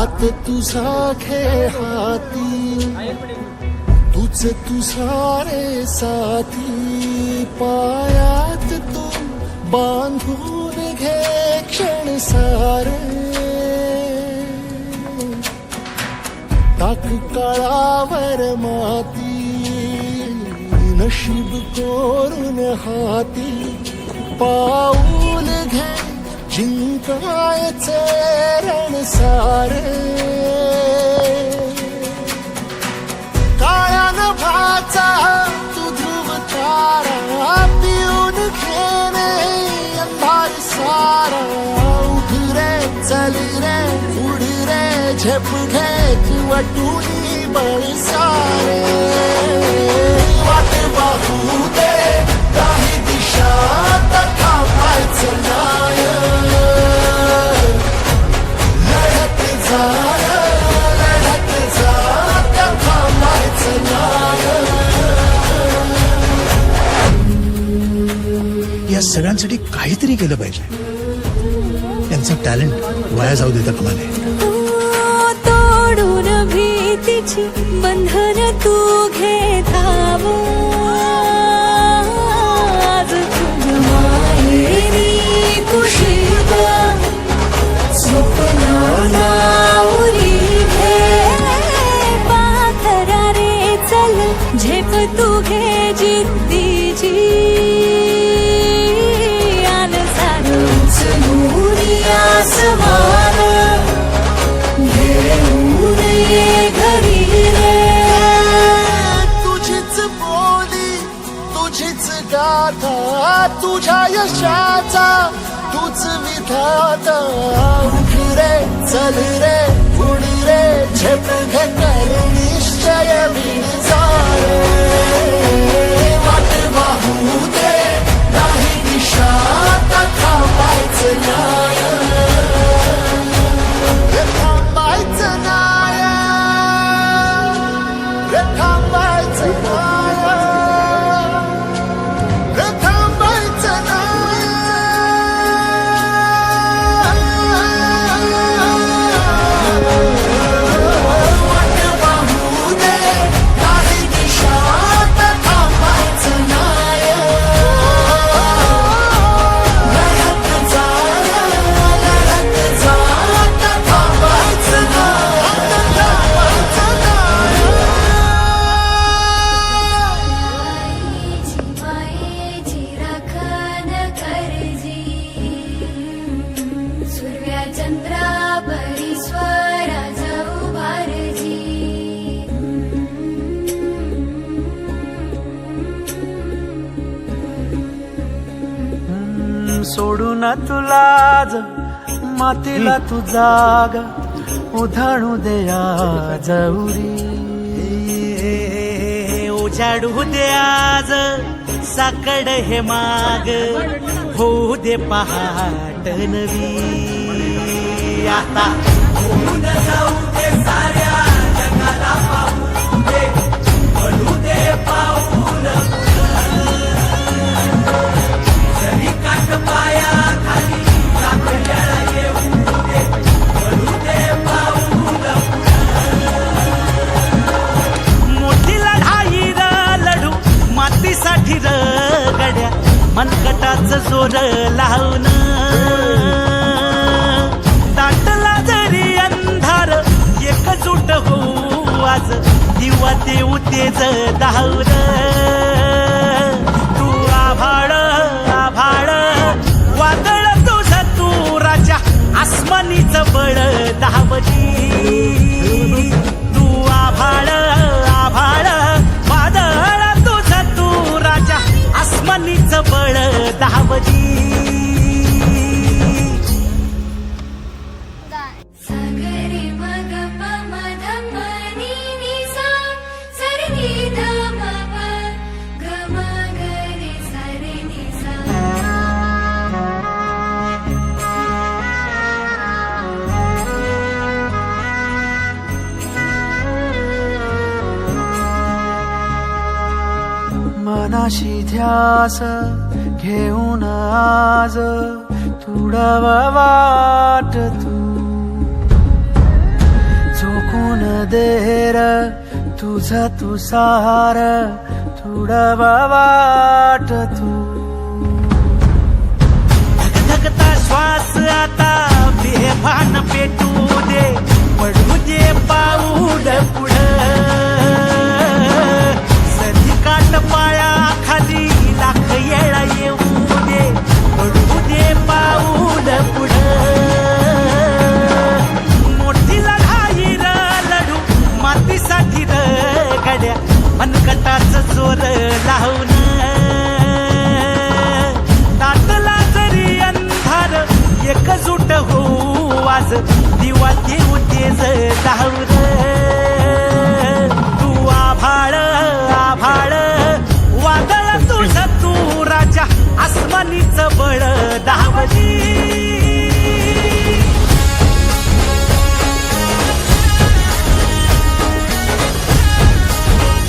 हात तुझा घे हाती, तुझ तुझारे साथी, पायात तू बांधून घे क्षण सारे, टाक काळावर माती, नशीब कोरून हाती, पाऊल घे जिंकायचे रण सारे, काळ्या नभाचा तू ध्रुव तारा, पिऊन घेणे अंधार सारा, उठ रे चल रे उड रे झेप घे तू वाटूनी बळ सारे, वाट पाहू दे काही दिशा थांबायचं नाय, लढत जा त्या थांबायचं नाय. या सगळ्यांसाठी काहीतरी केलं पाहिजे. त्यांचं टॅलेंट वाया जाऊ देता कामा नये. तोडून भीतीची बंधन तू घे धाव, आज तुझ माहेरी कुशीत स्वप्नाला उरी घे, पाखरा रे चल झेप तू घे जिद्दीची, आन सारच नूरी आसमान घेऊन ये घरी रे, तुझीच बोली तुझीच गाथा, तुझ्या यशाचा तूच विधाता, उठ रे चल रे उड रे झेप घे कर निश्चय विचारे, वाट वाहू दे नाही दिशा थांबायचं नाय, थांबायचं नाय, थांबायचं नाय, थांबायचं नाय. वाट वाहू दे नाही दिशा थांबायचं नाय, लढत जा थांबायचं नाय, थांबायचं नाय. मायेची राखण करजी, सूर्या चंद्रा बरी स्वरा जाऊ भारजी, सोडून तुला मातीला तू जाग, उधाणू दे आज उरी, उजाडू दे आज साकड हे माग, होऊ दे पहाट नवी, आता होऊन जाऊ दे साऱ्या जगाला पाहू दे, पडू दे पाऊल जरी काट पाया खाली आपल्याला येऊ दे, पडू दे पाऊल मोठी लढाई लढू मातीसाठी गड्या, मनकटाच जोर लावून, दाटला जरी अंधार एकजूट होऊ आज, दिवा देऊ तेज धावून, तू आभाळ आभाळ वादळ तुझ तू राजा, आसमानीच बळ धावली, तू आभाळ आभाळ वादळ तुझ तू राजा, आसमानीच बळ धावली. सागरी मग पम धम नी नी सा, सरी धम प ग म ग रे सा रे नी सा. मनाशी ध्यास घेऊन आज तुडावा वाट तू, टाकून देर तुझा तू सार तुडवा वाट तू धगधगता श्वास आता बेभान पेटू दे पडू दे पाऊल पुढं सधी काट पाया खाली लाख येळा येऊ दे पडू दे पाऊल पुढं मोठी लढाई र लढू मातीसाठी र गड्या मनकटाच जोर लावून ताटला जरी अंधार एकजूट होऊ आज दिवा देऊ तेज लावून तू आभाळ